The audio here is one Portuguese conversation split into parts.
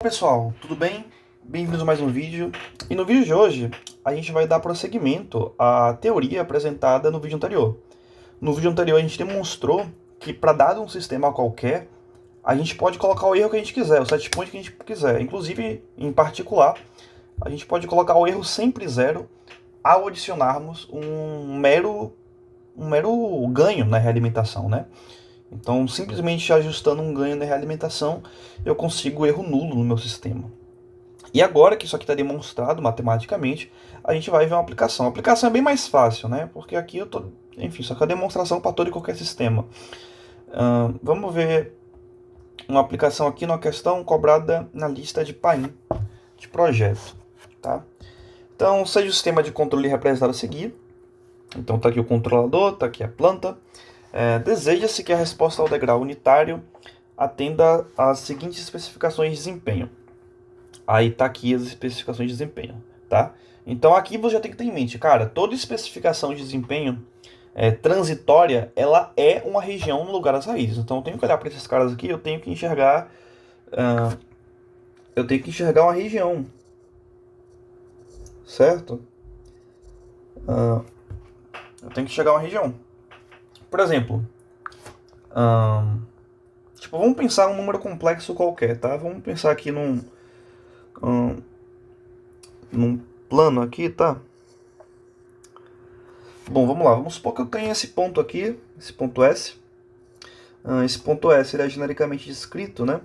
Pessoal, tudo bem? Bem-vindos a mais um vídeo. E no vídeo de hoje, a gente vai dar prosseguimento à teoria apresentada no vídeo anterior. No vídeo anterior, a gente demonstrou que para dado um sistema qualquer, a gente pode colocar o erro que a gente quiser, o set point que a gente quiser. Inclusive, em particular, a gente pode colocar o erro sempre zero ao adicionarmos um mero ganho na realimentação, né? Então, simplesmente ajustando um ganho na realimentação, eu consigo erro nulo no meu sistema. E agora que isso aqui está demonstrado matematicamente, a gente vai ver uma aplicação. A aplicação é bem mais fácil, né? Porque aqui eu tô, enfim, só que a demonstração para todo e qualquer sistema. Vamos ver uma aplicação aqui numa questão cobrada na lista de paim de projeto, tá? Então, seja o sistema de controle representado a seguir. Então, está aqui o controlador, está aqui a planta. Deseja-se que a resposta ao degrau unitário atenda às seguintes especificações de desempenho. Aí tá aqui as especificações de desempenho, tá? Então aqui você já tem que ter em mente, cara, toda especificação de desempenho transitória, ela é uma região no lugar das raízes. Então eu tenho que olhar para esses caras aqui, eu tenho que enxergar uma região, certo? Eu tenho que enxergar uma região. Por exemplo, tipo, vamos pensar um número complexo qualquer, tá? Vamos pensar aqui num plano aqui, tá? Bom, vamos lá. Vamos supor que eu tenho esse ponto aqui, esse ponto S. Esse ponto S ele é genericamente descrito, né,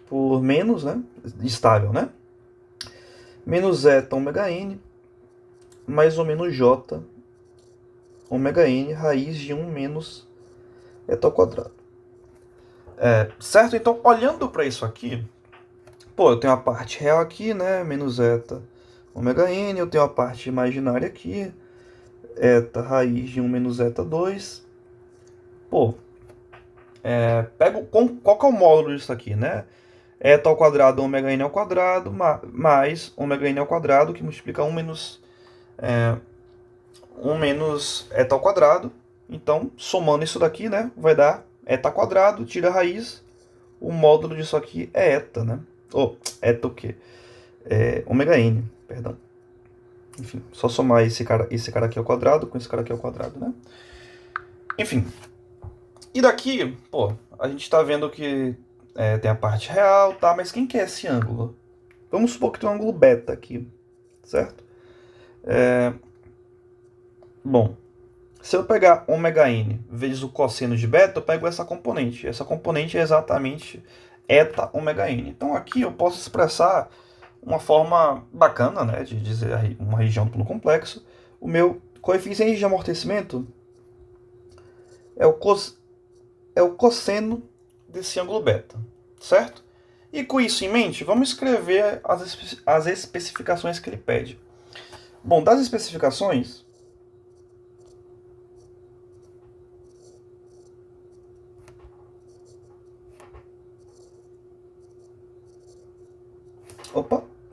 por menos, né, estável, né? Menos eta ômega n mais ou menos j ômega n raiz de 1 menos eta ao quadrado. Certo? Então, olhando para isso aqui, pô, eu tenho a parte real aqui, né, menos eta ômega n, eu tenho a parte imaginária aqui, eta raiz de 1 menos eta 2. Pô, pego qual que é o módulo disso aqui, né? Eta ao quadrado ômega n ao quadrado mais ômega n ao quadrado, que multiplica 1 menos eta ao quadrado. Então, somando isso daqui, né, vai dar eta ao quadrado, tira a raiz, o módulo disso aqui é eta, né? Eta o quê? Ômega n, perdão. Enfim, só somar esse cara aqui ao quadrado com esse cara aqui ao quadrado, né? Enfim. E daqui, pô, a gente tá vendo que tem a parte real, tá? Mas quem que é esse ângulo? Vamos supor que tem um ângulo beta aqui, certo? Bom, se eu pegar ômega n vezes o cosseno de beta, eu pego essa componente. Essa componente é exatamente eta ômega n. Então aqui eu posso expressar uma forma bacana, né, de dizer uma região do plano complexo. O meu coeficiente de amortecimento é o cosseno desse ângulo beta, certo? E com isso em mente, vamos escrever as especificações que ele pede. Bom, das especificações,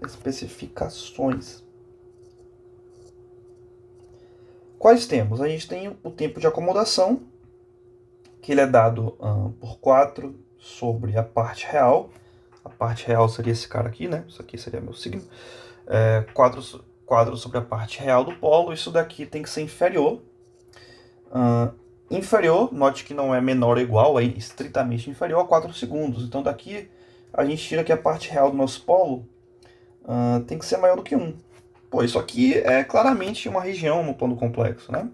especificações. Quais temos? A gente tem o tempo de acomodação, que ele é dado por 4 sobre a parte real. A parte real seria esse cara aqui, né? Isso aqui seria meu signo. 4 sobre a parte real do polo. Isso daqui tem que ser inferior. Inferior, note que não é menor ou igual, é estritamente inferior a 4 segundos. Então daqui a gente tira que a parte real do nosso polo tem que ser maior do que 1. Pô, isso aqui é claramente uma região no plano complexo, né?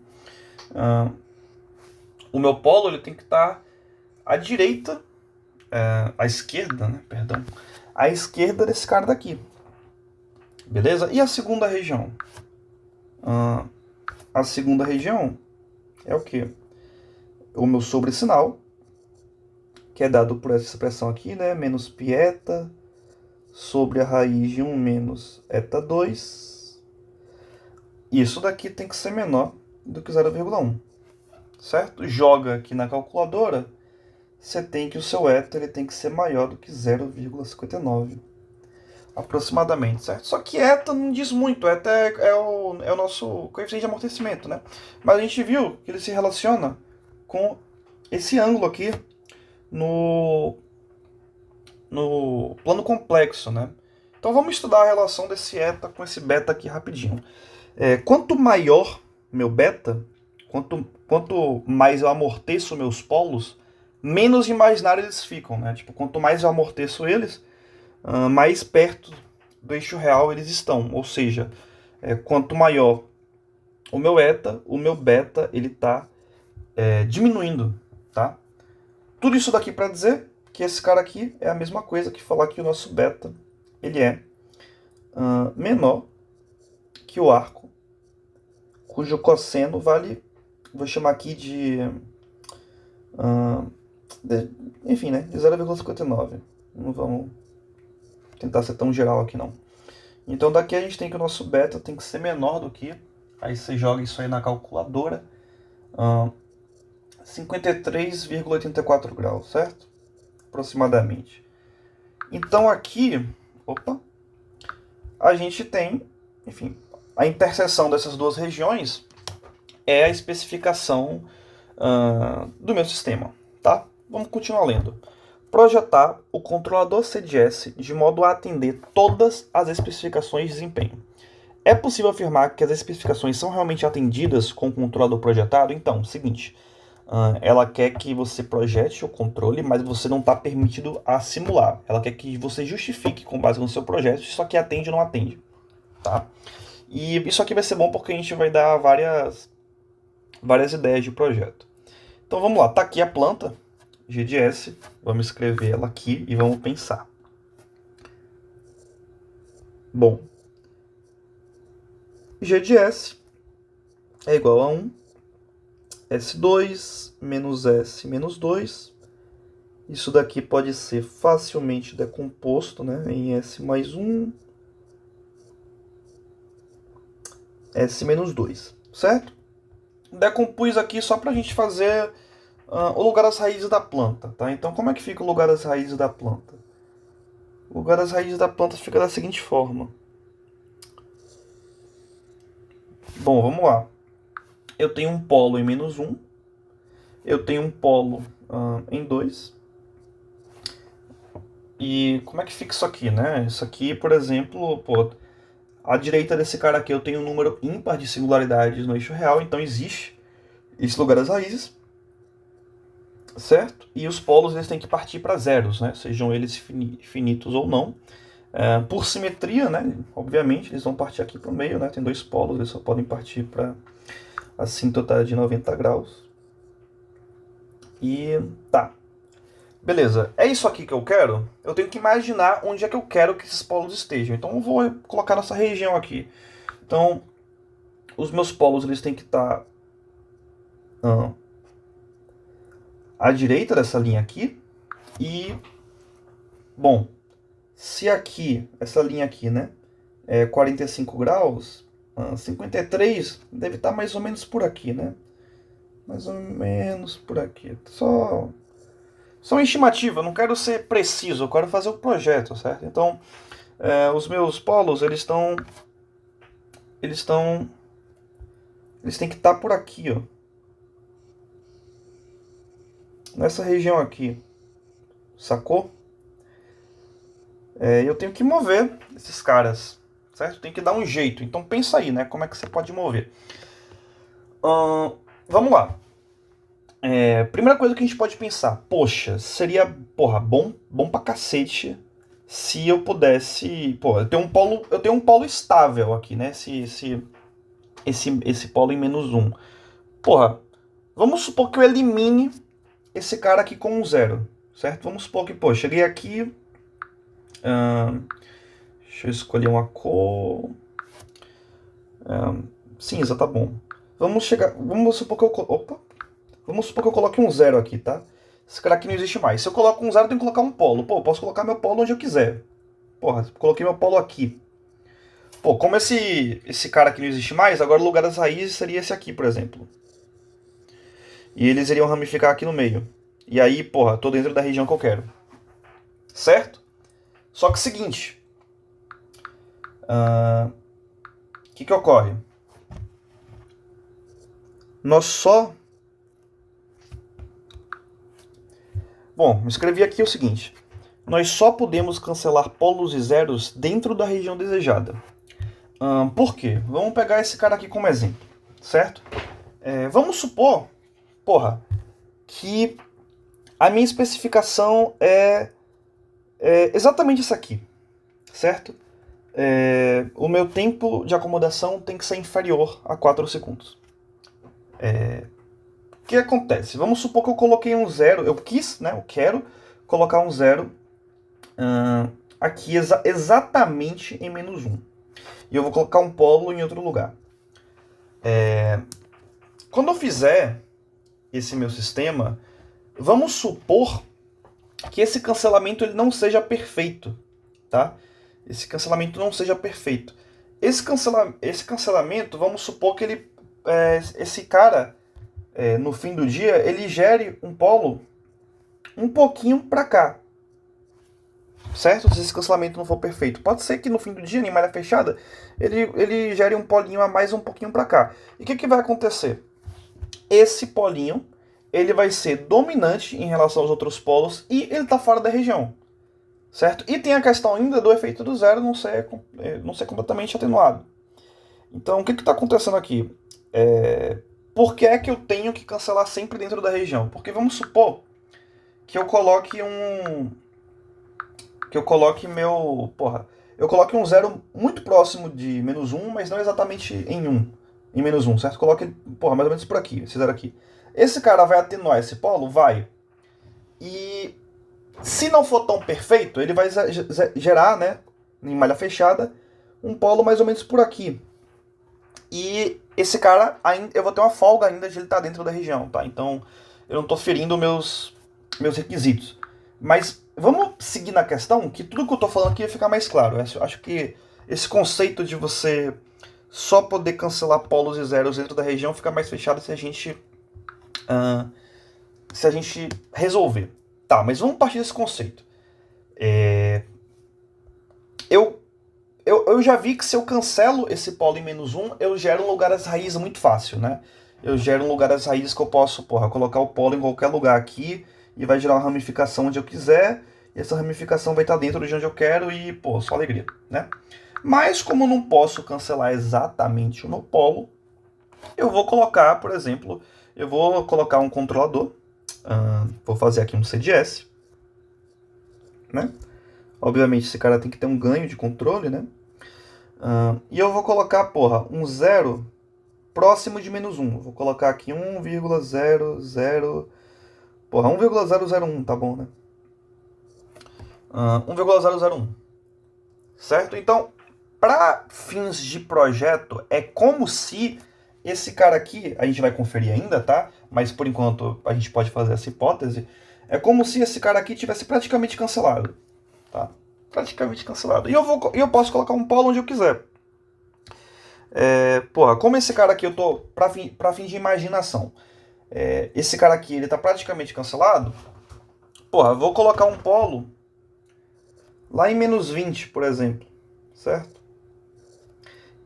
O meu polo ele tem que estar à direita, à esquerda, né? Perdão, à esquerda desse cara daqui. Beleza? E a segunda região? A segunda região é o quê? O meu sobresinal, que é dado por essa expressão aqui, né? Menos pi eta sobre a raiz de 1 menos eta 2. Isso daqui tem que ser menor do que 0,1. Certo? Joga aqui na calculadora, você tem que o seu eta ele tem que ser maior do que 0,59 aproximadamente, certo? Só que eta não diz muito, eta é o nosso coeficiente de amortecimento, né? Mas a gente viu que ele se relaciona com esse ângulo aqui no no plano complexo, né? Então vamos estudar a relação desse eta com esse beta aqui rapidinho. Quanto maior meu beta, quanto mais eu amorteço meus polos, menos imaginários eles ficam, né? Tipo, quanto mais eu amorteço eles, mais perto do eixo real eles estão. Ou seja, quanto maior o meu eta, o meu beta ele está diminuindo, tá? Tudo isso daqui para dizer que esse cara aqui é a mesma coisa que falar que o nosso beta ele é menor que o arco, cujo cosseno vale, vou chamar aqui enfim, né, de 0,59. Não vamos tentar ser tão geral aqui não. Então daqui a gente tem que o nosso beta tem que ser menor do que, aí você joga isso aí na calculadora, 53,84 graus, certo? Aproximadamente. Então aqui, a gente tem, enfim, a interseção dessas duas regiões é a especificação do meu sistema, tá? Vamos continuar lendo. Projetar o controlador CDS de modo a atender todas as especificações de desempenho. É possível afirmar que as especificações são realmente atendidas com o controlador projetado? Então, seguinte, ela quer que você projete o controle, mas você não está permitido a simular. Ela quer que você justifique com base no seu projeto, só que atende ou não atende, tá? E isso aqui vai ser bom porque a gente vai dar várias ideias de projeto. Então vamos lá, tá aqui a planta GDS, vamos escrever ela aqui e vamos pensar. Bom, G de S é igual a 1, S2 menos S menos 2. Isso daqui pode ser facilmente decomposto, né, em S mais 1, S menos 2, certo? Decompus aqui só para a gente fazer o lugar das raízes da planta, tá? Então como é que fica o lugar das raízes da planta? O lugar das raízes da planta fica da seguinte forma. Bom, vamos lá. Eu tenho um polo em menos 1. Eu tenho um polo em 2. E como é que fica isso aqui, né? Isso aqui, por exemplo, à direita desse cara aqui eu tenho um número ímpar de singularidades no eixo real, então existe esse lugar das raízes, certo? E os polos eles têm que partir para zeros, né? Sejam eles finitos ou não. Por simetria, né? Obviamente, eles vão partir aqui para o meio, né? Tem dois polos, eles só podem partir para assíntota de 90 graus. E tá. Beleza, é isso aqui que eu quero? Eu tenho que imaginar onde é que eu quero que esses polos estejam. Então eu vou colocar nessa região aqui. Então, os meus polos eles têm que estar à direita dessa linha aqui. E, bom, se aqui, essa linha aqui, né, é 45 graus, 53 deve estar mais ou menos por aqui, né? Mais ou menos por aqui. Só uma estimativa, não quero ser preciso, eu quero fazer o projeto, certo? Então, os meus polos, eles têm que estar por aqui, ó. Nessa região aqui, sacou? Eu tenho que mover esses caras, certo? Tem que dar um jeito. Então pensa aí, né? Como é que você pode mover? Vamos lá. Primeira coisa que a gente pode pensar, poxa, seria, bom pra cacete se eu pudesse, eu tenho um polo estável aqui, né? Esse polo em menos 1. Vamos supor que eu elimine esse cara aqui com um zero, certo? Vamos supor que, cheguei aqui, deixa eu escolher uma cor, cinza, tá bom. Vamos supor que eu coloque um zero aqui, tá? Esse cara aqui não existe mais. Se eu coloco um zero, eu tenho que colocar um polo. Eu posso colocar meu polo onde eu quiser. Coloquei meu polo aqui. Como esse cara aqui não existe mais, agora o lugar das raízes seria esse aqui, por exemplo. E eles iriam ramificar aqui no meio. E aí, tô dentro da região que eu quero. Certo? Só que seguinte. O que ocorre? Nós só... Bom, escrevi aqui o seguinte. nós só podemos cancelar polos e zeros dentro da região desejada. Por quê? Vamos pegar esse cara aqui como exemplo, certo? Vamos supor, que a minha especificação é exatamente isso aqui, certo? O meu tempo de acomodação tem que ser inferior a 4 segundos. O que acontece? Vamos supor que eu coloquei um zero, eu quero colocar um zero aqui exatamente em -1. E eu vou colocar um polo em outro lugar. Quando eu fizer esse meu sistema, vamos supor que esse cancelamento ele não seja perfeito, tá? Esse cancelamento não seja perfeito. Esse cancelamento, vamos supor que esse cara, no fim do dia, ele gere um polo um pouquinho para cá, certo? Se esse cancelamento não for perfeito. Pode ser que no fim do dia, em malha fechada, ele gere um polinho a mais um pouquinho para cá. E o que vai acontecer? Esse polinho ele vai ser dominante em relação aos outros polos e ele está fora da região, certo? E tem a questão ainda do efeito do zero não ser completamente atenuado. Então, o que está acontecendo aqui? Por que é que eu tenho que cancelar sempre dentro da região? Porque vamos supor que eu coloque eu coloque um zero muito próximo de -1, mas não exatamente em -1, certo? Coloque, mais ou menos por aqui, esse zero aqui. Esse cara vai atenuar esse polo? Vai. E se não for tão perfeito, ele vai gerar, né, em malha fechada, um polo mais ou menos por aqui. E esse cara, eu vou ter uma folga ainda de ele estar dentro da região, tá? Então, eu não estou ferindo meus requisitos. Mas vamos seguir na questão, que tudo que eu estou falando aqui vai ficar mais claro. Eu acho que esse conceito de você só poder cancelar polos e zeros dentro da região fica mais fechado se a gente resolver. Tá, mas vamos partir desse conceito. Eu já vi que se eu cancelo esse polo em -1, eu gero um lugar às raízes muito fácil, né? Eu gero um lugar às raízes que eu posso, colocar o polo em qualquer lugar aqui e vai gerar uma ramificação onde eu quiser, e essa ramificação vai estar dentro de onde eu quero e, só alegria, né? Mas como eu não posso cancelar exatamente o meu polo, eu vou colocar, por exemplo, um controlador, vou fazer aqui um CDS, né? Obviamente esse cara tem que ter um ganho de controle, né? E eu vou colocar, um zero próximo de -1. Vou colocar aqui 1,00... 1,001, tá bom, né? 1,001. Certo? Então, para fins de projeto, é como se esse cara aqui, a gente vai conferir ainda, tá? Mas por enquanto a gente pode fazer essa hipótese. É como se esse cara aqui tivesse praticamente cancelado, tá? Praticamente cancelado. E eu posso colocar um polo onde eu quiser. Como esse cara aqui eu tô pra fim de imaginação. Esse cara aqui ele tá praticamente cancelado. Eu vou colocar um polo lá em -20, por exemplo, certo?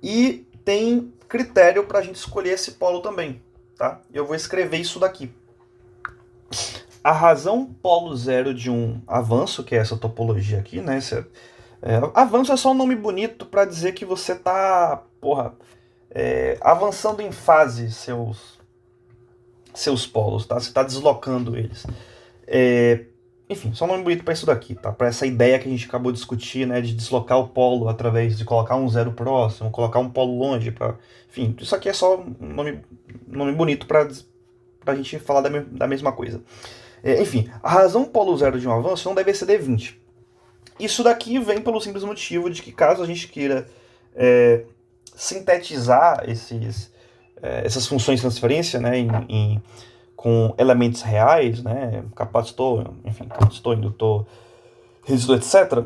E tem critério pra gente escolher esse polo também, tá? Eu vou escrever isso daqui. A razão polo zero de um avanço, que é essa topologia aqui, né? Avanço é só um nome bonito para dizer que você tá, avançando em fase seus polos, tá? Você está deslocando eles. Enfim, só um nome bonito para isso daqui, tá? Para essa ideia que a gente acabou de discutir, né? De deslocar o polo através de colocar um zero próximo, colocar um polo longe, enfim, isso aqui é só um nome bonito para a gente falar da mesma coisa. Enfim, a razão polo zero de um avanço não deve exceder 20. Isso daqui vem pelo simples motivo de que caso a gente queira sintetizar essas funções de transferência, né, com elementos reais, né, capacitor, indutor, resistor, etc.,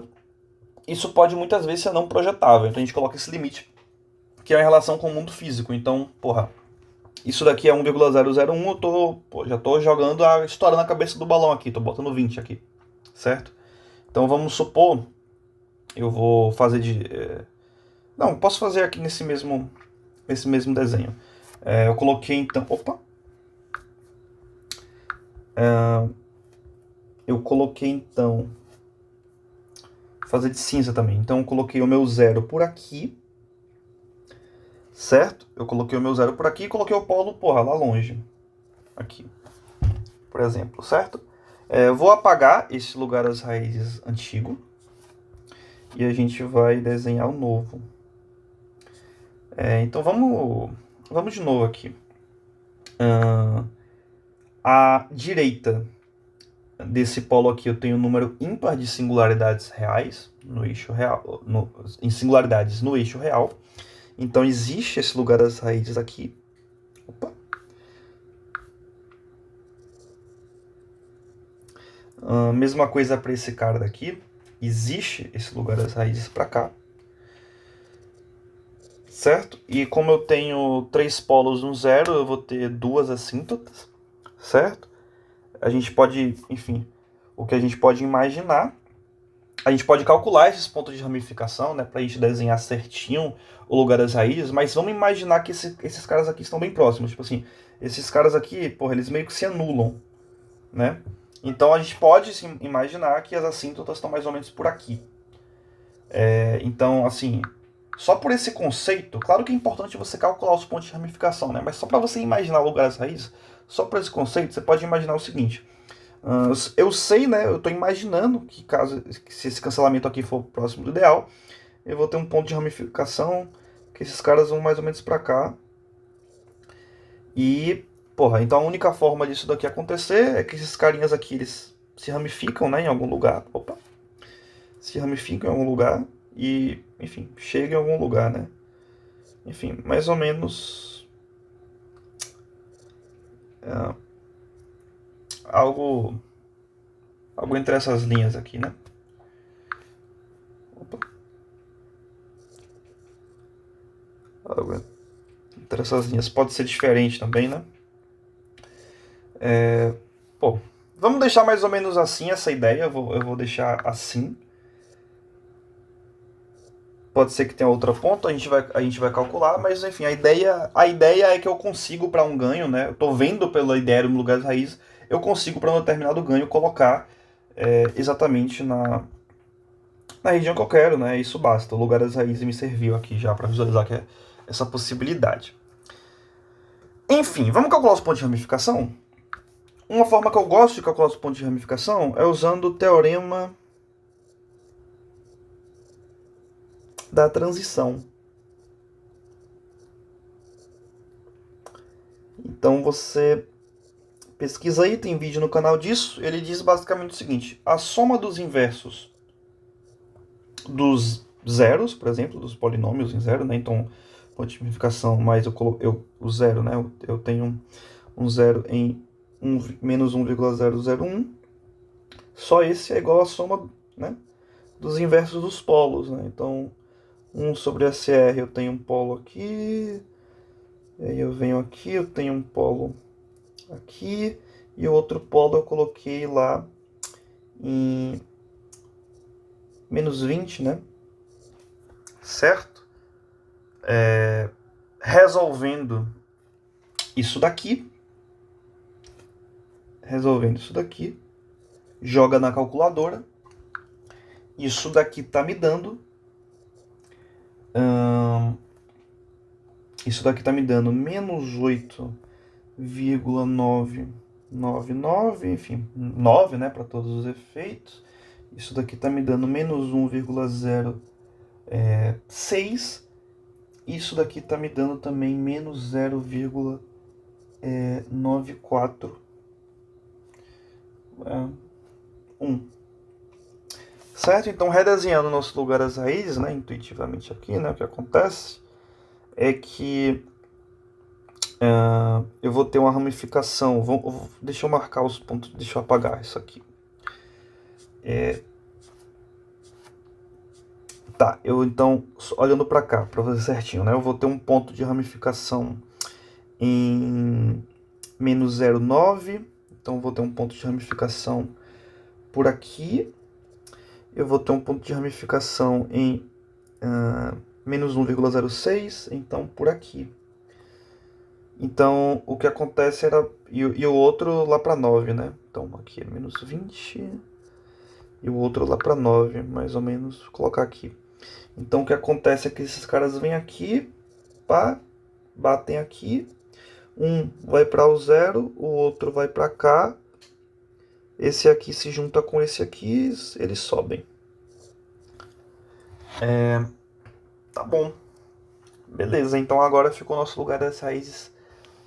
isso pode muitas vezes ser não projetável. Então a gente coloca esse limite, que é em relação com o mundo físico. Então, isso daqui é 1,001, eu já tô jogando a história na cabeça do balão aqui, tô botando 20 aqui, certo? Então vamos supor, eu vou fazer não, posso fazer aqui nesse mesmo desenho. Eu coloquei então, eu coloquei então fazer de cinza também. Então eu coloquei o meu zero por aqui, certo? Eu coloquei o meu zero por aqui e coloquei o polo, porra, lá longe. Aqui, por exemplo, certo? Vou apagar esse lugar das raízes antigo e a gente vai desenhar o novo. Então vamos de novo aqui. À direita desse polo aqui eu tenho um número ímpar de singularidades reais no eixo real, em singularidades no eixo real. Então existe esse lugar das raízes aqui. Opa. Mesma coisa para esse cara daqui. Existe esse lugar das raízes para cá. Certo? E como eu tenho 3 polos no zero, eu vou ter 2 assíntotas. Certo? A gente pode, enfim, o que a gente pode imaginar, a gente pode calcular esses pontos de ramificação, né, para a gente desenhar certinho o lugar das raízes, mas vamos imaginar que esses caras aqui estão bem próximos. Tipo assim, esses caras aqui, porra, eles meio que se anulam, né? Então a gente pode imaginar que as assíntotas estão mais ou menos por aqui. Então, assim, só por esse conceito, claro que é importante você calcular os pontos de ramificação, né? Mas só para você imaginar o lugar das raízes, só por esse conceito, você pode imaginar o seguinte. Eu sei, né? Eu estou imaginando que se esse cancelamento aqui for próximo do ideal, eu vou ter um ponto de ramificação que esses caras vão mais ou menos para cá. E, porra, então a única forma disso daqui acontecer é que esses carinhas aqui, eles se ramificam, né, em algum lugar. Opa! Se ramificam em algum lugar e, enfim, chegam em algum lugar, né? Enfim, mais ou menos algo entre essas linhas aqui, né? Opa. Algo entre essas linhas. Pode ser diferente também, né? Pô, vamos deixar mais ou menos assim essa ideia. Eu vou deixar assim. Pode ser que tenha outra ponta, a gente vai calcular, mas enfim, a ideia é que eu consigo para um ganho, né? Eu tô vendo pela ideia no lugar das raízes, eu consigo para um determinado ganho colocar exatamente na região que eu quero, né? Isso basta. O lugar das raízes me serviu aqui já para visualizar que é essa possibilidade. Enfim, vamos calcular os pontos de ramificação? Uma forma que eu gosto de calcular os pontos de ramificação é usando o teorema da transição. Então você pesquisa aí, tem vídeo no canal disso. Ele diz basicamente o seguinte: a soma dos inversos dos zeros, por exemplo, dos polinômios em zero, né? Então, ponto de ramificação mais o zero, né? Eu tenho um zero em menos 1,001. Só esse é igual à soma, né, dos inversos dos polos, né? Então, 1 sobre SR eu tenho um polo aqui, e aí eu venho aqui, eu tenho um polo aqui, e o outro polo eu coloquei lá em menos 20, né? Certo? Resolvendo isso daqui, joga na calculadora. Isso daqui tá me dando menos 8,999, enfim, 9, né, para todos os efeitos. Isso daqui tá me dando menos 1,06. Isso daqui tá me dando também menos 0,94. 1. Certo? Então, redesenhando o nosso lugar as raízes, né, intuitivamente aqui, né, o que acontece é que eu vou ter uma ramificação. Deixa eu marcar os pontos, deixa eu apagar isso aqui. Tá, eu então, olhando para cá, para fazer certinho, né, eu vou ter um ponto de ramificação em menos 0,9. Então, eu vou ter um ponto de ramificação por aqui. Eu vou ter um ponto de ramificação em menos 1,06, então por aqui. Então, o que acontece era... E o outro lá para 9, né? Então, aqui é menos 20. e o outro lá para 9, mais ou menos. Vou colocar aqui. Então o que acontece é que esses caras vêm aqui, pá, batem aqui. Um vai para o 0, o outro vai para cá. Esse aqui se junta com esse aqui, eles sobem. Tá bom. Beleza, então agora ficou o nosso lugar das raízes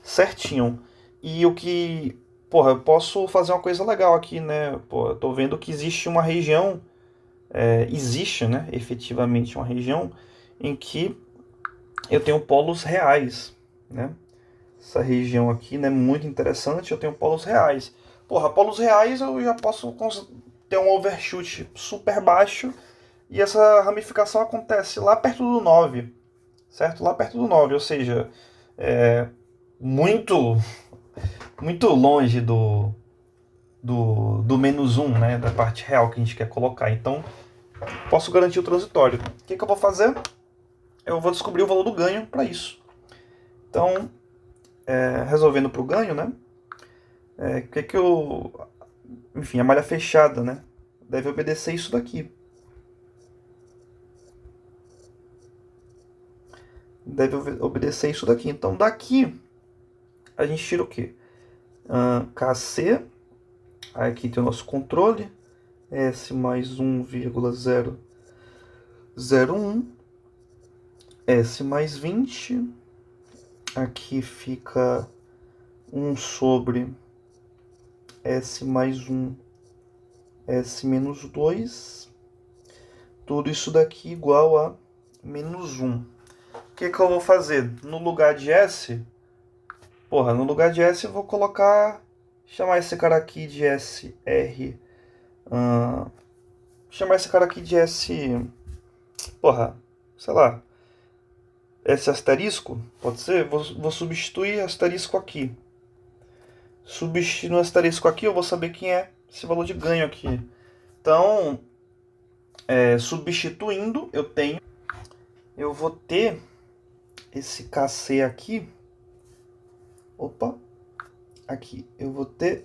certinho. E o que... Porra, eu posso fazer uma coisa legal aqui, né? Pô, eu tô vendo que existe uma região... existe, né? Efetivamente uma região em que eu tenho polos reais, né? Essa região aqui, né? Muito interessante, eu tenho polos reais. Porra, polos reais eu já posso ter um overshoot super baixo. E essa ramificação acontece lá perto do 9, certo? Lá perto do 9, ou seja, muito, muito longe do menos 1, né? Da parte real que a gente quer colocar. Então, posso garantir o transitório. O que eu vou fazer? Eu vou descobrir o valor do ganho para isso. Então, resolvendo para o ganho, né? Que eu... Enfim, a malha fechada, né? Deve obedecer isso daqui. Deve obedecer isso daqui. Então, daqui, a gente tira o quê? KC. Aqui tem o nosso controle. S mais 1,001. S mais 20. Aqui fica 1 sobre S mais 1, S menos 2. Tudo isso daqui igual a menos 1. O que eu vou fazer? No lugar de S, no lugar de S eu vou colocar, chamar esse cara aqui de SR, chamar esse cara aqui de S, sei lá, S asterisco, pode ser? Vou substituir asterisco aqui. Substituindo o asterisco aqui, eu vou saber quem é esse valor de ganho aqui. Então, substituindo, eu vou ter esse KC aqui. Aqui. Eu vou ter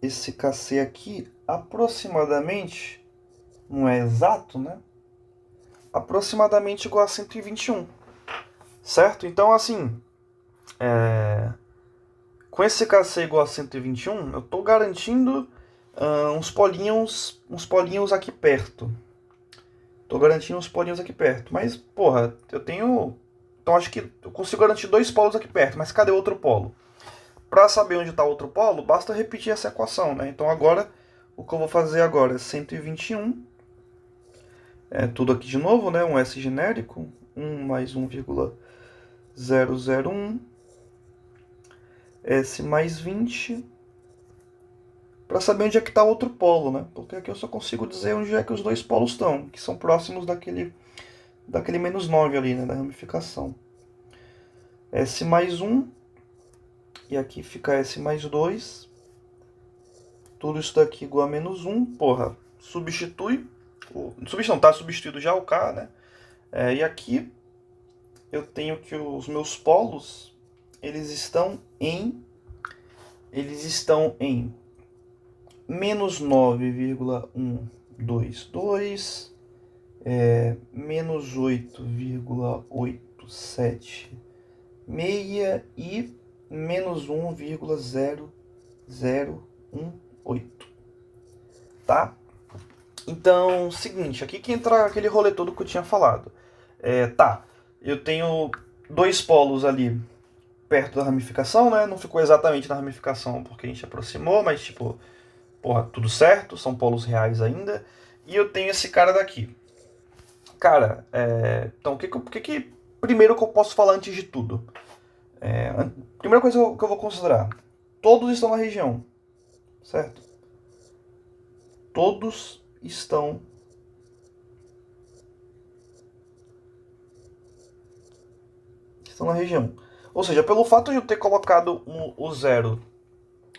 esse KC aqui aproximadamente, não é exato, né? Aproximadamente igual a 121. Certo? Então, assim, com esse KC igual a 121, eu estou garantindo uns polinhos aqui perto. Tô garantindo uns polinhos aqui perto. Mas, porra, eu tenho... Então acho que eu consigo garantir 2 polos aqui perto. Mas cadê o outro polo? Para saber onde está o outro polo, basta repetir essa equação, né? Então agora, o que eu vou fazer agora é 121. Tudo aqui de novo, né? Um S genérico. 1 mais 1,001. S mais 20. Para saber onde é que está o outro polo, né? Porque aqui eu só consigo dizer onde é que os 2 polos estão, que são próximos daquele menos 9 ali, né? Da ramificação. S mais 1. E aqui fica S mais 2. Tudo isso daqui igual a menos 1. Porra, substitui. Tá substituído já o K, né? E aqui eu tenho que os meus polos, eles estão em menos 9,122, menos 8,876 e menos 1,0018. Tá? Então, seguinte, aqui que entra aquele rolê todo que eu tinha falado. Eu tenho 2 polos ali perto da ramificação, né? Não ficou exatamente na ramificação porque a gente aproximou, mas tipo, tudo certo, são polos reais ainda. E eu tenho esse cara daqui. Cara, então o que primeiro que eu posso falar antes de tudo? Primeira coisa que eu vou considerar: todos estão na região, certo? Todos estão na região. Ou seja, pelo fato de eu ter colocado o 0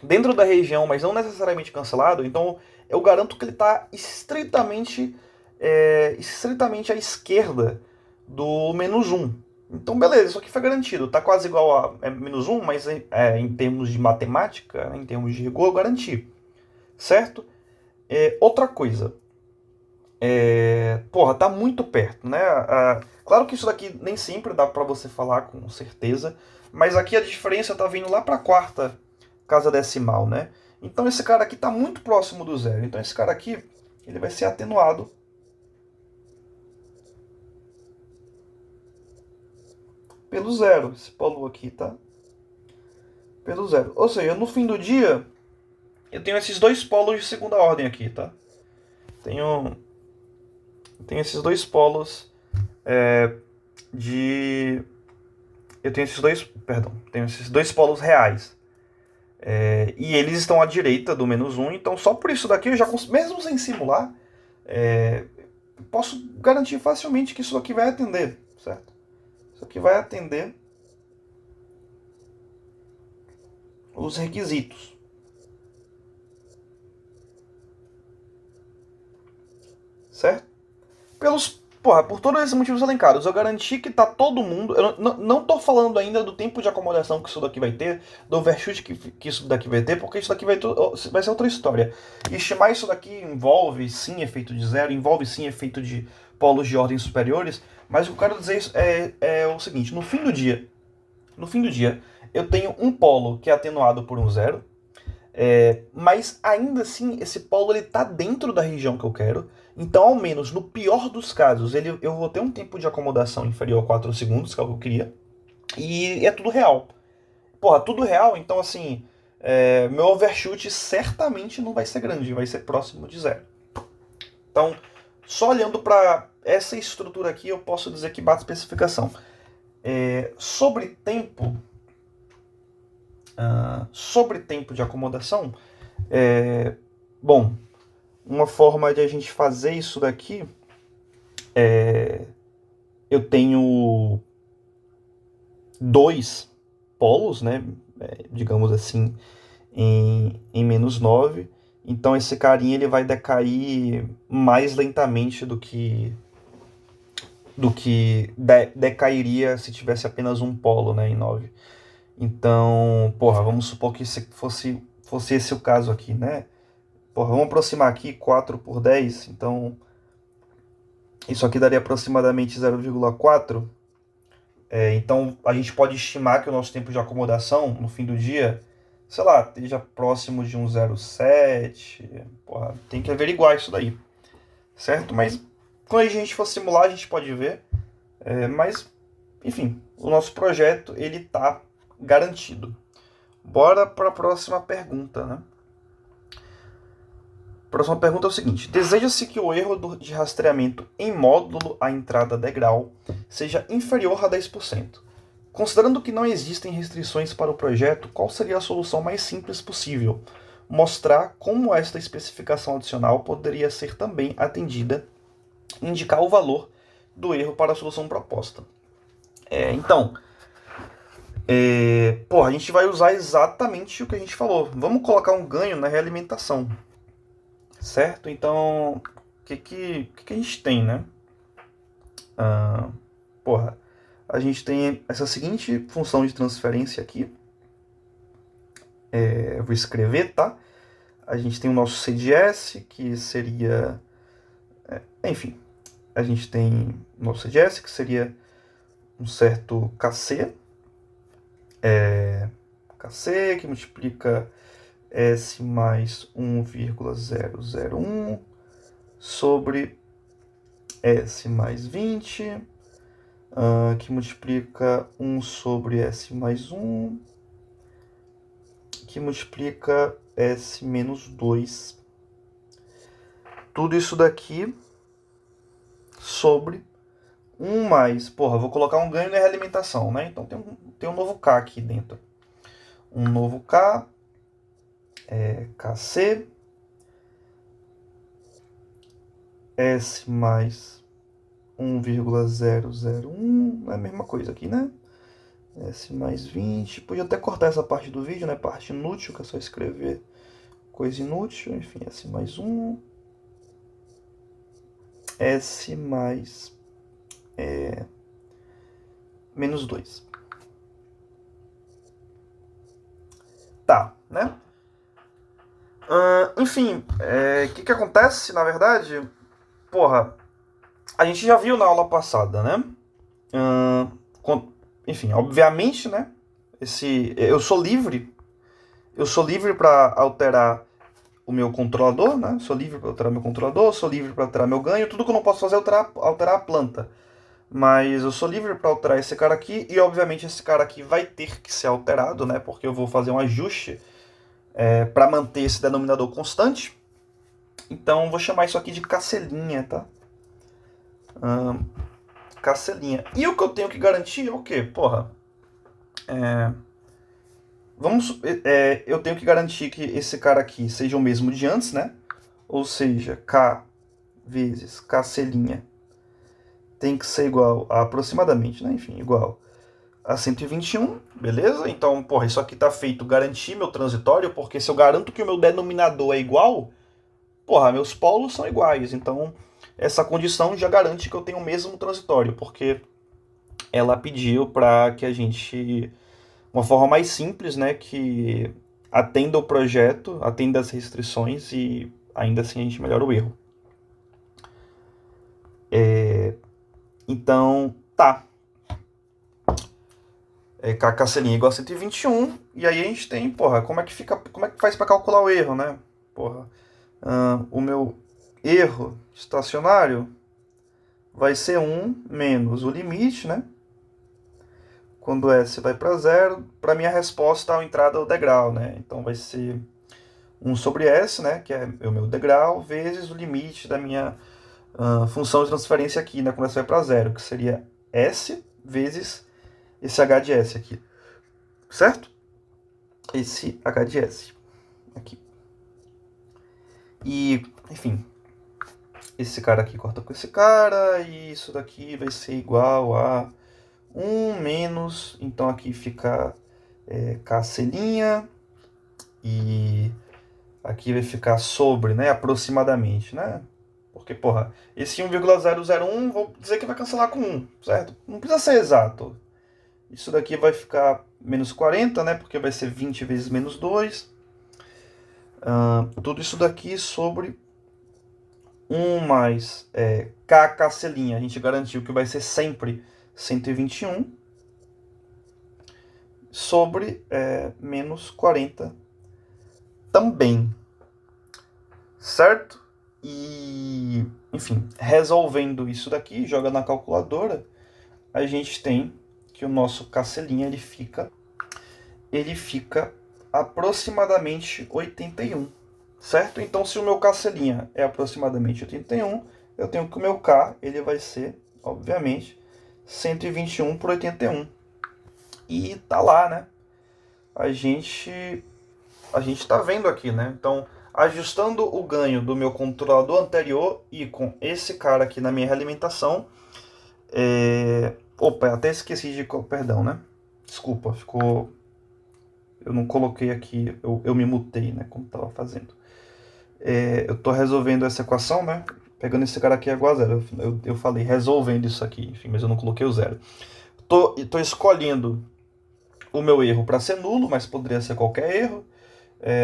dentro da região, mas não necessariamente cancelado, então eu garanto que ele está estritamente à esquerda do menos 1. Então beleza, isso aqui foi garantido. Está quase igual a menos 1, mas em termos de matemática, em termos de rigor, eu garanti. Certo? Outra coisa, Porra, tá muito perto, né? Claro que isso daqui nem sempre dá pra você falar com certeza, mas aqui a diferença tá vindo lá pra quarta casa decimal, né? Então esse cara aqui tá muito próximo do zero. Então esse cara aqui, ele vai ser atenuado pelo zero. Esse polo aqui, tá? Pelo zero. Ou seja, no fim do dia, eu tenho esses dois polos de segunda ordem aqui, tá? Tenho, tenho esses dois polos de... Eu tenho esses dois... Perdão. Tenho esses dois polos reais. E eles estão à direita do menos um, então só por isso daqui eu já consigo, mesmo sem simular, posso garantir facilmente que isso aqui vai atender, certo? Isso aqui vai atender os requisitos, certo? Por todos esses motivos elencados, eu garanti que tá todo mundo. Eu não tô falando ainda do tempo de acomodação que isso daqui vai ter, do overshoot que isso daqui vai ter, porque isso daqui vai ser outra história. Estimar isso daqui envolve sim efeito de zero, envolve sim efeito de polos de ordens superiores, mas o que eu quero dizer é o seguinte: no fim do dia, eu tenho um polo que é atenuado por um zero, mas ainda assim, esse polo ele tá dentro da região que eu quero. Então, ao menos no pior dos casos, eu vou ter um tempo de acomodação inferior a 4 segundos, que é o que eu queria. E é tudo real. Porra, tudo real, então assim, meu overshoot certamente não vai ser grande, vai ser próximo de zero. Então, só olhando para essa estrutura aqui, eu posso dizer que bate especificação. Sobre tempo, sobre tempo de acomodação, bom, uma forma de a gente fazer isso daqui, eu tenho dois polos, né? Digamos assim, em menos 9. Então esse carinha ele vai decair mais lentamente do que decairia se tivesse apenas um polo, né, em 9. Então, porra, vamos supor que fosse esse o caso aqui, né? Porra, vamos aproximar aqui 4 por 10. Então isso aqui daria aproximadamente 0,4. Então a gente pode estimar que o nosso tempo de acomodação no fim do dia, sei lá, esteja próximo de um 0,7. Porra, tem que averiguar isso daí, certo? Mas quando a gente for simular, a gente pode ver. Mas, enfim, o nosso projeto ele tá garantido. Bora para a próxima pergunta, né? A próxima pergunta é o seguinte: deseja-se que o erro de rastreamento em módulo à entrada degrau seja inferior a 10%. Considerando que não existem restrições para o projeto, qual seria a solução mais simples possível? Mostrar como esta especificação adicional poderia ser também atendida e indicar o valor do erro para a solução proposta. Então, a gente vai usar exatamente o que a gente falou. Vamos colocar um ganho na realimentação, certo? Então, o que a gente tem, né? Ah, porra, a gente tem essa seguinte função de transferência aqui. Eu vou escrever, tá? A gente tem o nosso CDS, que seria... enfim, a gente tem o nosso CDS, que seria um certo KC. KC, que multiplica S mais 1,001 sobre S mais 20, que multiplica 1 sobre S mais 1, que multiplica S menos 2. Tudo isso daqui sobre 1 mais... Porra, vou colocar um ganho na realimentação, né? Então tem um novo K aqui dentro. Um novo K, KC, S mais 1,001, é a mesma coisa aqui, né? S mais 20. Podia até cortar essa parte do vídeo, né? Parte inútil, que é só escrever coisa inútil. Enfim, S mais 1. S mais menos 2. Tá, né? Enfim, o que acontece, na verdade? porra, a gente já viu na aula passada, né? Enfim, obviamente, né? Eu sou livre para alterar o meu controlador, né? Sou livre para alterar meu controlador, sou livre para alterar meu ganho. Tudo que eu não posso fazer é alterar a planta. Mas eu sou livre para alterar esse cara aqui e, obviamente, esse cara aqui vai ter que ser alterado, né? Porque eu vou fazer um ajuste para manter esse denominador constante. Então, vou chamar isso aqui de cacelinha, tá? Cacelinha. E o que eu tenho que garantir é o quê? Porra, eu tenho que garantir que esse cara aqui seja o mesmo de antes, né? Ou seja, K vezes cacelinha tem que ser igual a aproximadamente, né? Enfim, igual a 121, beleza? Então, porra, isso aqui tá feito garantir meu transitório, porque se eu garanto que o meu denominador é igual, porra, meus polos são iguais. Então, essa condição já garante que eu tenho o mesmo transitório, porque ela pediu para que a gente, uma forma mais simples, né, que atenda o projeto, atenda as restrições e ainda assim a gente melhora o erro. Então, tá. Cacelinha igual a 121, e aí a gente tem, porra, como é que faz para calcular o erro, né? Porra, o meu erro estacionário vai ser 1 menos o limite, né? Quando S vai para 0, para minha resposta a entrada ao degrau, né? Então vai ser 1 sobre S, né? Que é o meu degrau, vezes o limite da minha função de transferência aqui, né? Quando S vai para 0, que seria S vezes esse H de S aqui, certo? Esse H de S aqui. E, enfim, esse cara aqui corta com esse cara, e isso daqui vai ser igual a 1 menos, então aqui fica cacelinha, e aqui vai ficar sobre, né, aproximadamente, né? Porque, porra, esse 1,001, vou dizer que vai cancelar com 1, certo? Não precisa ser exato. Isso daqui vai ficar menos 40, né? Porque vai ser 20 vezes menos 2. Tudo isso daqui sobre 1 mais K cacelinha. A gente garantiu que vai ser sempre 121 sobre menos 40 também. Certo? E, enfim, resolvendo isso daqui, joga na calculadora, a gente tem que o nosso cacelinha ele fica aproximadamente 81, certo? Então, se o meu cacelinha é aproximadamente 81, eu tenho que o meu K ele vai ser, obviamente, 121 por 81. E tá lá, né? A gente tá vendo aqui, né? Então, ajustando o ganho do meu controlador anterior e com esse cara aqui na minha realimentação, Opa, até esqueci de... Perdão, né? Desculpa, ficou... Eu não coloquei aqui, eu me mutei, né? Como estava fazendo. Eu estou resolvendo essa equação, né? Pegando esse cara aqui igual a zero. Eu falei resolvendo isso aqui, enfim, mas eu não coloquei o zero. Tô escolhendo o meu erro para ser nulo, mas poderia ser qualquer erro.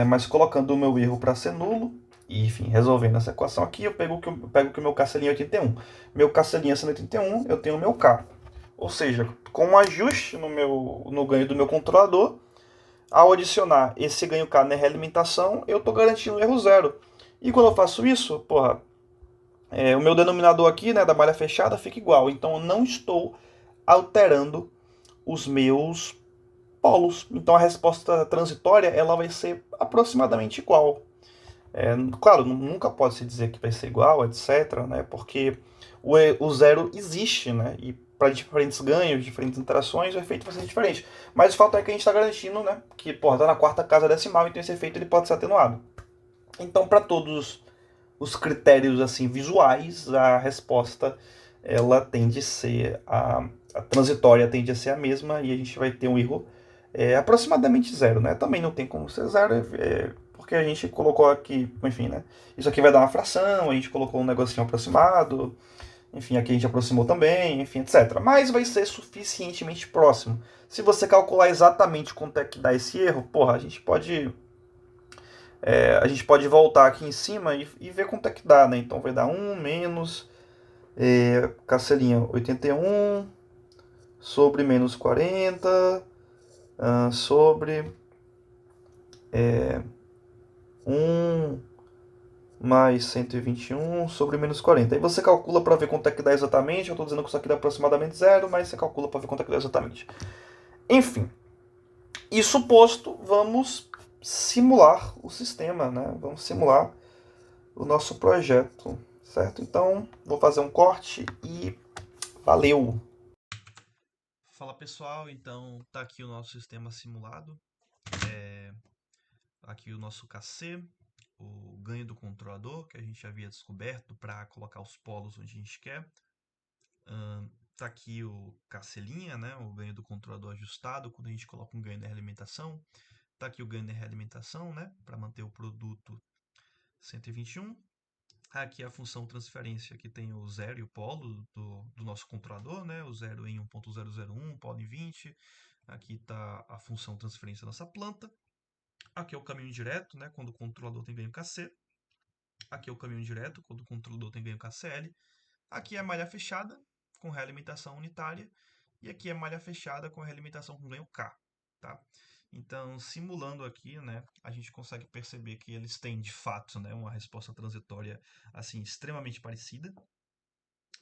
Mas colocando o meu erro para ser nulo, e, enfim, resolvendo essa equação aqui, eu pego que o meu cacelinha é 81. Meu cacelinha sendo 81, eu tenho o meu K. Ou seja, com um ajuste no ganho do meu controlador, ao adicionar esse ganho K na realimentação, eu estou garantindo um erro zero. E quando eu faço isso, porra, o meu denominador aqui, né, da malha fechada, fica igual. Então eu não estou alterando os meus polos. Então a resposta transitória ela vai ser aproximadamente igual. Claro, nunca pode se dizer que vai ser igual, etc., né, porque o zero existe, né, e para diferentes ganhos, diferentes interações, o efeito vai ser diferente. Mas o fato é que a gente está garantindo, né, que está na quarta casa decimal, então esse efeito ele pode ser atenuado. Então, para todos os critérios assim visuais, a resposta ela tende a ser a transitória tende a ser a mesma e a gente vai ter um erro aproximadamente zero, né? Também não tem como ser zero, porque a gente colocou aqui, enfim, né? Isso aqui vai dar uma fração, a gente colocou um negocinho aproximado, enfim, aqui a gente aproximou também, enfim, etc. Mas vai ser suficientemente próximo. Se você calcular exatamente quanto é que dá esse erro, porra, a gente pode A gente pode voltar aqui em cima e ver quanto é que dá, né? Então vai dar 1 menos Cacelinha 81 sobre menos 40 sobre 1 mais 121 sobre menos 40. Aí você calcula para ver quanto é que dá exatamente. Eu estou dizendo que isso aqui dá aproximadamente zero, mas você calcula para ver quanto é que dá exatamente. Enfim, isso posto, vamos simular o sistema, né? Vamos simular o nosso projeto, certo? Então, vou fazer um corte e valeu! Fala pessoal, então tá aqui o nosso sistema simulado. Aqui o nosso KC, o ganho do controlador, que a gente havia descoberto para colocar os polos onde a gente quer. Tá aqui o Cacelinha, né? O ganho do controlador ajustado, quando a gente coloca um ganho de realimentação. Tá aqui o ganho de realimentação, né? Para manter o produto 121. Aqui a função transferência, que tem o zero e o polo do nosso controlador, né? O zero em 1.001, polo em 20. Aqui está a função transferência da nossa planta. Aqui é o caminho direto, né? Quando o controlador tem ganho KC. Aqui é o caminho direto, quando o controlador tem ganho KCL. Aqui é a malha fechada, com realimentação unitária. E aqui é a malha fechada com realimentação com ganho K. Tá? Então, simulando aqui, né, a gente consegue perceber que eles têm, de fato, né, uma resposta transitória assim, extremamente parecida,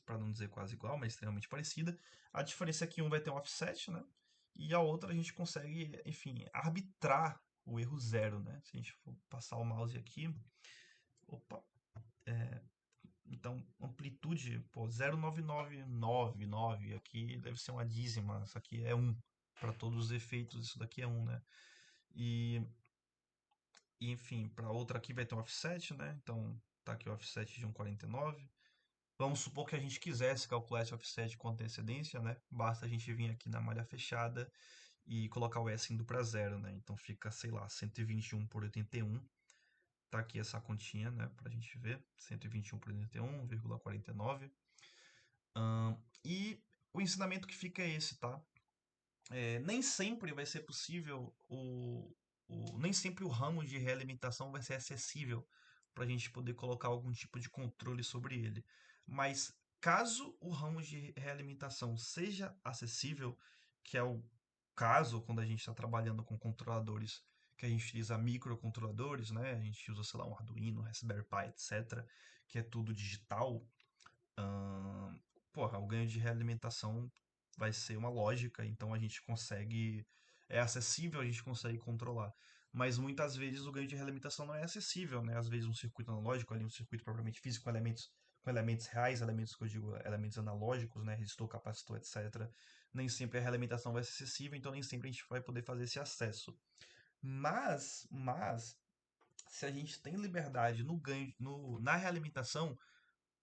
para não dizer quase igual, mas extremamente parecida. A diferença é que um vai ter um offset, né, e a outra a gente consegue, enfim, arbitrar o erro zero. Né? Se a gente for passar o mouse aqui, opa, então amplitude, pô, 0,9999 aqui deve ser uma dízima, isso aqui é 1. Para todos os efeitos, isso daqui é 1, né? E, enfim, para outra aqui vai ter um offset, né? Então, tá aqui o offset de 1,49. Vamos supor que a gente quisesse calcular esse offset com antecedência, né? Basta a gente vir aqui na malha fechada e colocar o S indo para zero, né? Então fica, sei lá, 121 por 81. Tá aqui essa continha, né? Pra gente ver. 121 por 81,49. E o ensinamento que fica é esse, tá? Nem sempre vai ser possível nem sempre o ramo de realimentação vai ser acessível para a gente poder colocar algum tipo de controle sobre ele. Mas caso o ramo de realimentação seja acessível, que é o caso quando a gente está trabalhando com controladores que a gente utiliza microcontroladores, né? A gente usa, sei lá, um Arduino, Raspberry Pi, etc., que é tudo digital. Porra, o ganho de realimentação vai ser uma lógica, então a gente consegue. É acessível, a gente consegue controlar. Mas muitas vezes o ganho de realimentação não é acessível, né? Às vezes um circuito analógico, ali um circuito propriamente físico, com elementos reais, elementos que eu digo, elementos analógicos, né? Resistor, capacitor, etc. Nem sempre a realimentação vai ser acessível, então nem sempre a gente vai poder fazer esse acesso. Mas se a gente tem liberdade no ganho, na realimentação,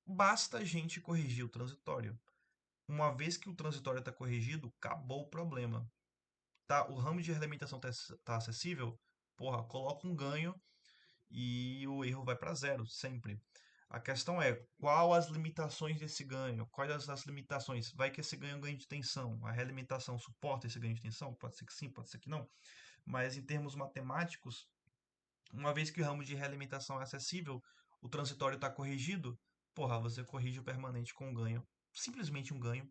basta a gente corrigir o transitório. Uma vez que o transitório está corrigido, acabou o problema. Tá? O ramo de realimentação está acessível, porra, coloca um ganho e o erro vai para zero, sempre. A questão é, qual as limitações desse ganho? Quais as limitações? Vai que esse ganho é um ganho de tensão. A realimentação suporta esse ganho de tensão? Pode ser que sim, pode ser que não. Mas em termos matemáticos, uma vez que o ramo de realimentação é acessível, o transitório está corrigido, porra, você corrige o permanente com um ganho. Simplesmente um ganho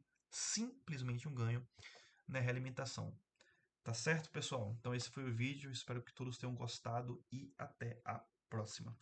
na realimentação. Tá certo, pessoal? Então esse foi o vídeo, espero que todos tenham gostado e até a próxima.